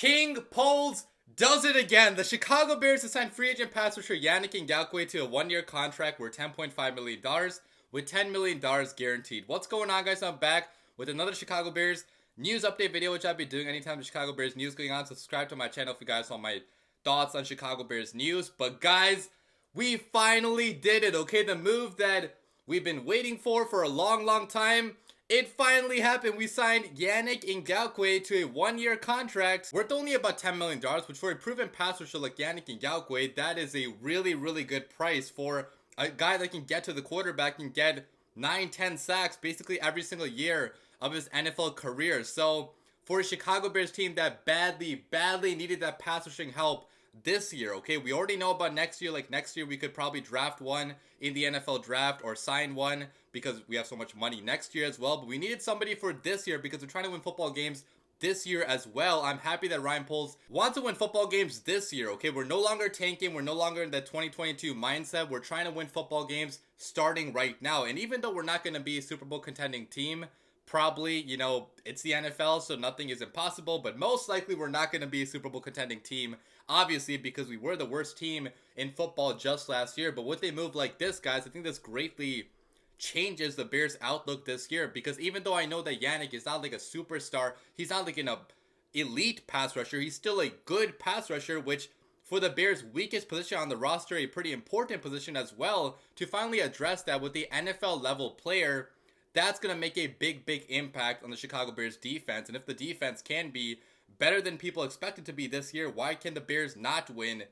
King Poles does it again. The Chicago Bears assigned free agent pass rusher Yannick Ngakoue to a one-year contract worth $10.5 million with $10 million guaranteed. What's going on, guys? I'm back with another Chicago Bears news update video, which I'll be doing anytime the Chicago Bears news going on. Subscribe to my channel if you guys want my thoughts on Chicago Bears news. But guys, we finally did it, okay? The move that we've been waiting for a long time. It finally happened. We signed Yannick Ngakoue to a one-year contract worth only about $10 million, which for a proven pass rusher like Yannick Ngakoue, that is a really good price for a guy that can get to the quarterback and get 9-10 sacks basically every single year of his NFL career. So for a Chicago Bears team that badly needed that pass rushing help this year, okay, we already know about next year. Like next year we could probably draft one in the NFL draft or sign one because we have so much money next year as well. But we needed somebody for this year because we're trying to win football games this year as well. I'm happy that Ryan Poles wants to win football games this year, okay? We're no longer tanking. We're no longer in that 2022 mindset. We're trying to win football games starting right now. And even though we're not going to be a Super Bowl contending team, probably, you know, it's the NFL, so nothing is impossible, but most likely we're not going to be a Super Bowl contending team, obviously, because we were the worst team in football just last year. But with a move like this, guys, I think this greatly changes the Bears' outlook this year, because even though I know that Yannick is not like a superstar, he's not like an elite pass rusher, he's still a good pass rusher, which for the Bears' weakest position on the roster, a pretty important position as well, to finally address that with the NFL level player. That's going to make a big impact on the Chicago Bears defense. And if the defense can be better than people expect it to be this year, why can the Bears not win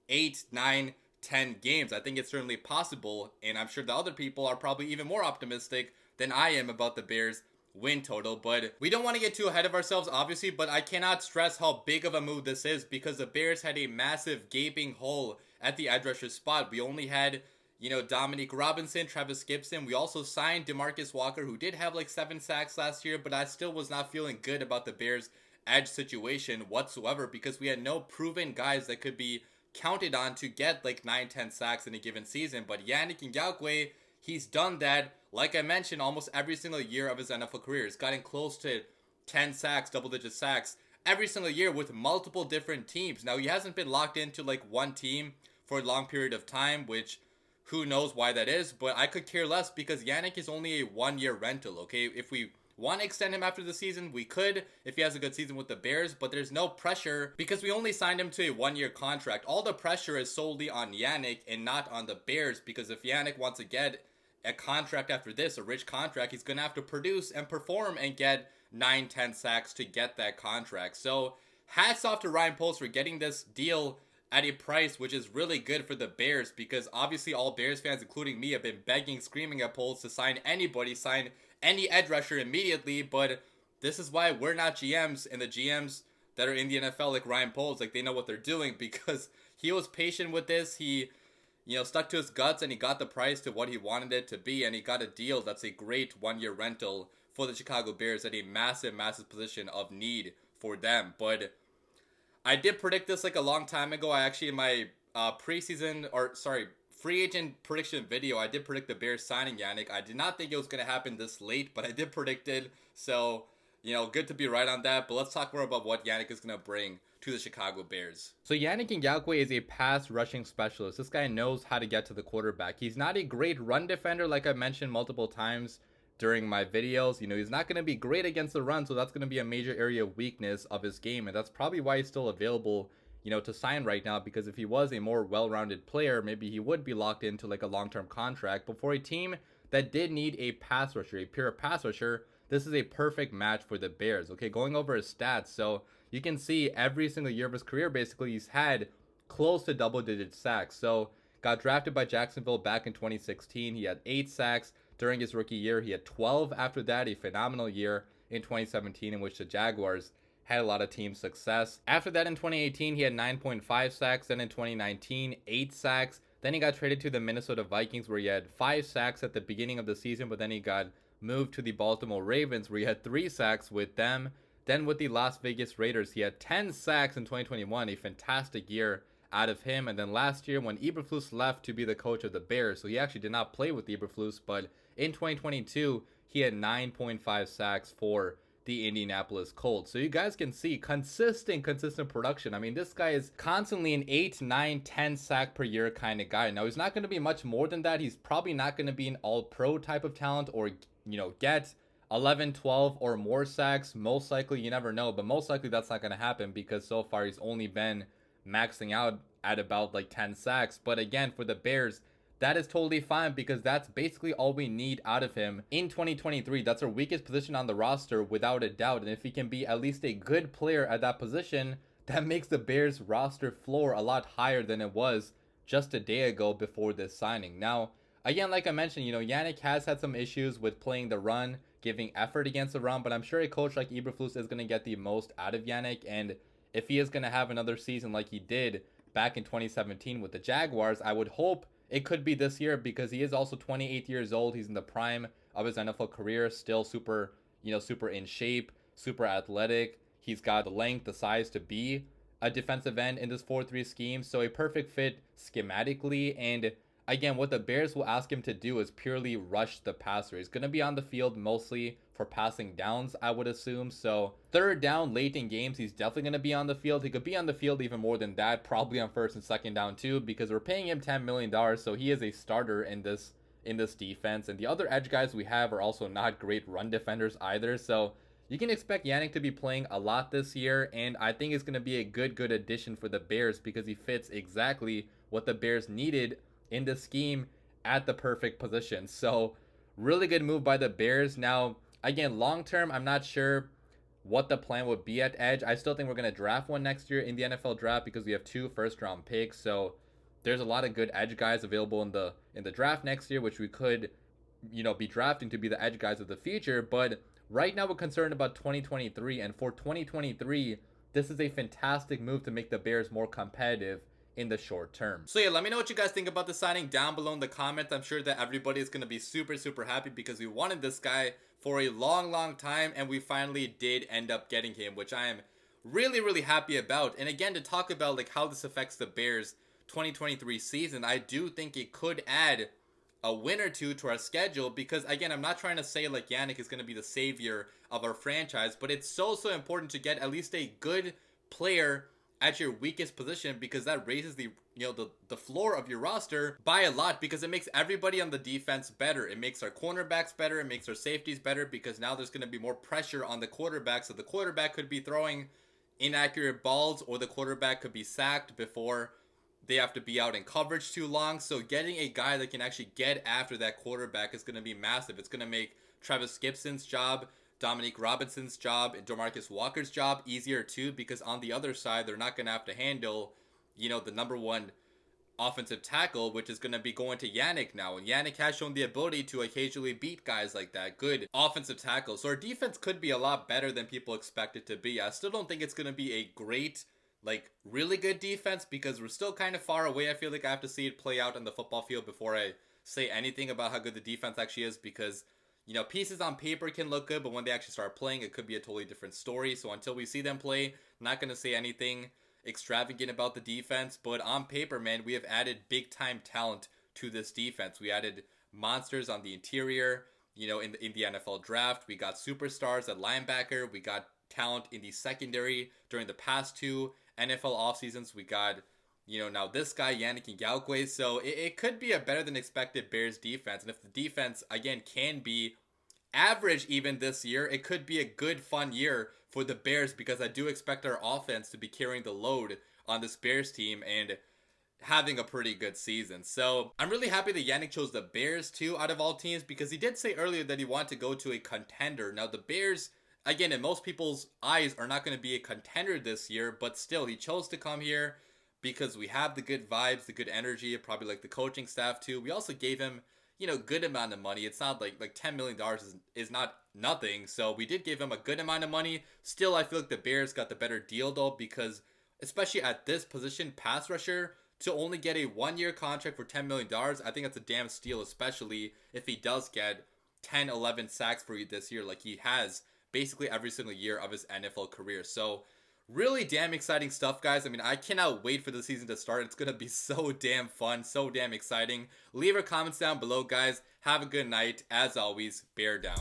8, 9, 10 games? I think it's certainly possible. And I'm sure the other people are probably even more optimistic than I am about the Bears win total. But we don't want to get too ahead of ourselves, obviously. But I cannot stress how big of a move this is, because the Bears had a massive gaping hole at the edge rusher spot. We only had, you know, Dominique Robinson, Travis Gibson. We also signed DeMarcus Walker, who did have like 7 sacks last year, but I still was not feeling good about the Bears' edge situation whatsoever, because we had no proven guys that could be counted on to get like 9-10 sacks in a given season. But Yannick Ngakoue, he's done that, like I mentioned, almost every single year of his NFL career. He's gotten close to 10 sacks, double-digit sacks, every single year with multiple different teams. Now, he hasn't been locked into like one team for a long period of time, which who knows why that is, but I could care less, because Yannick is only a one-year rental, okay? If we want to extend him after the season, we could, if he has a good season with the Bears, but there's no pressure because we only signed him to a one-year contract. All the pressure is solely on Yannick and not on the Bears, because if Yannick wants to get a contract after this, a rich contract, he's going to have to produce and perform and get 9-10 sacks to get that contract. So hats off to Ryan Poles for getting this deal at a price which is really good for the Bears, because obviously all Bears fans, including me, have been begging, screaming at Poles to sign anybody, sign any edge rusher immediately. But this is why we're not GMs, and the GMs that are in the NFL, like Ryan Poles, like they know what they're doing, because he was patient with this. He, you know, stuck to his guts, and he got the price to what he wanted it to be, and he got a deal that's a great one-year rental for the Chicago Bears at a massive position of need for them. But I did predict this like a long time ago. I actually, in my free agent prediction video, I did predict the Bears signing Yannick. I did not think it was going to happen this late, but I did predict it. So, you know, good to be right on that. But let's talk more about what Yannick is going to bring to the Chicago Bears. So Yannick Ngakoue is a pass rushing specialist. This guy knows how to get to the quarterback. He's not a great run defender, like I mentioned multiple times during my videos. You know, he's not going to be great against the run, so that's going to be a major area of weakness of his game, and that's probably why he's still available, you know, to sign right now, because if he was a more well-rounded player, maybe he would be locked into like a long-term contract. But for a team that did need a pass rusher, a pure pass rusher, this is a perfect match for the Bears. Okay, going over his stats, so you can see every single year of his career, basically, he's had close to double-digit sacks. So got drafted by Jacksonville back in 2016. He had 8 sacks during his rookie year. He had 12 after that, a phenomenal year in 2017 in which the Jaguars had a lot of team success. After that, in 2018, he had 9.5 sacks. Then in 2019, 8 sacks. Then he got traded to the Minnesota Vikings, where he had 5 sacks at the beginning of the season, but then he got moved to the Baltimore Ravens, where he had 3 sacks with them. Then with the Las Vegas Raiders, he had 10 sacks in 2021, a fantastic year out of him. And then last year, when Eberflus left to be the coach of the Bears, so he actually did not play with Eberflus, but in 2022, he had 9.5 sacks for the Indianapolis Colts. So you guys can see consistent production. I mean, this guy is constantly an 8, 9, 10 sack per year kind of guy. Now, he's not going to be much more than that. He's probably not going to be an all-pro type of talent or, get 11, 12 or more sacks. Most likely, you never know, but most likely that's not going to happen because so far he's only been maxing out at about like 10 sacks. But again, for the Bears, that is totally fine because that's basically all we need out of him in 2023. That's our weakest position on the roster without a doubt. And if he can be at least a good player at that position, that makes the Bears roster floor a lot higher than it was just a day ago before this signing. Now, again, like I mentioned, Yannick has had some issues with playing the run, giving effort against the run, but I'm sure a coach like Eberflus is going to get the most out of Yannick. And if he is going to have another season like he did back in 2017 with the Jaguars, I would hope it could be this year because he is also 28 years old. He's in the prime of his NFL career, still super in shape, super athletic. He's got the length, the size to be a defensive end in this 4-3 scheme. So a perfect fit schematically. And again, what the Bears will ask him to do is purely rush the passer. He's going to be on the field mostly for passing downs, I would assume. So third down late in games, he's definitely going to be on the field. He could be on the field even more than that, probably on first and second down too, because we're paying him $10 million. So he is a starter in this defense. And the other edge guys we have are also not great run defenders either. So you can expect Yannick to be playing a lot this year. And I think it's going to be a good addition for the Bears because he fits exactly what the Bears needed in the scheme at the perfect position. So really good move by the Bears. Now, again, long term, I'm not sure what the plan would be at edge. I still think we're going to draft one next year in the NFL draft because we have 2 first-round picks. So there's a lot of good edge guys available in the draft next year, which we could, be drafting to be the edge guys of the future. But right now we're concerned about 2023. And for 2023, this is a fantastic move to make the Bears more competitive in the short term. So yeah, let me know what you guys think about the signing down below in the comments. I'm sure that everybody is going to be super happy because we wanted this guy for a long time and we finally did end up getting him, which I am really happy about. And again, to talk about like how this affects the Bears 2023 season, I do think it could add a win or two to our schedule because again, I'm not trying to say like Yannick is going to be the savior of our franchise, but it's so important to get at least a good player at your weakest position because that raises the floor of your roster by a lot because it makes everybody on the defense better. It makes our cornerbacks better. It makes our safeties better because now there's going to be more pressure on the quarterback. So the quarterback could be throwing inaccurate balls or the quarterback could be sacked before they have to be out in coverage too long. So getting a guy that can actually get after that quarterback is going to be massive. It's going to make Travis Gibson's job, Dominique Robinson's job, and Demarcus Walker's job easier too because on the other side, they're not going to have to handle, the number one offensive tackle, which is going to be going to Yannick now. And Yannick has shown the ability to occasionally beat guys like that. Good offensive tackle. So our defense could be a lot better than people expect it to be. I still don't think it's going to be a great, really good defense because we're still kind of far away. I feel like I have to see it play out on the football field before I say anything about how good the defense actually is because pieces on paper can look good, but when they actually start playing, it could be a totally different story. So until we see them play, I'm not going to say anything extravagant about the defense. But on paper, man, we have added big-time talent to this defense. We added monsters on the interior, in the NFL draft. We got superstars at linebacker. We got talent in the secondary during the past 2 NFL off seasons. We got now this guy, Yannick Ngakoue. So it could be a better than expected Bears defense. And if the defense, again, can be average even this year, it could be a good, fun year for the Bears because I do expect our offense to be carrying the load on this Bears team and having a pretty good season. So I'm really happy that Yannick chose the Bears too out of all teams because he did say earlier that he wanted to go to a contender. Now the Bears, again, in most people's eyes, are not going to be a contender this year, but still, he chose to come here because we have the good vibes, the good energy, probably like the coaching staff too. We also gave him, good amount of money. It's not like $10 million is not nothing. So we did give him a good amount of money. Still, I feel like the Bears got the better deal though, because especially at this position, pass rusher, to only get a 1-year contract for $10 million, I think that's a damn steal, especially if he does get 10, 11 sacks for you this year like he has basically every single year of his NFL career. So really damn exciting stuff, guys. I mean, I cannot wait for the season to start. It's going to be so damn fun, so damn exciting. Leave your comments down below, guys. Have a good night. As always, bear down.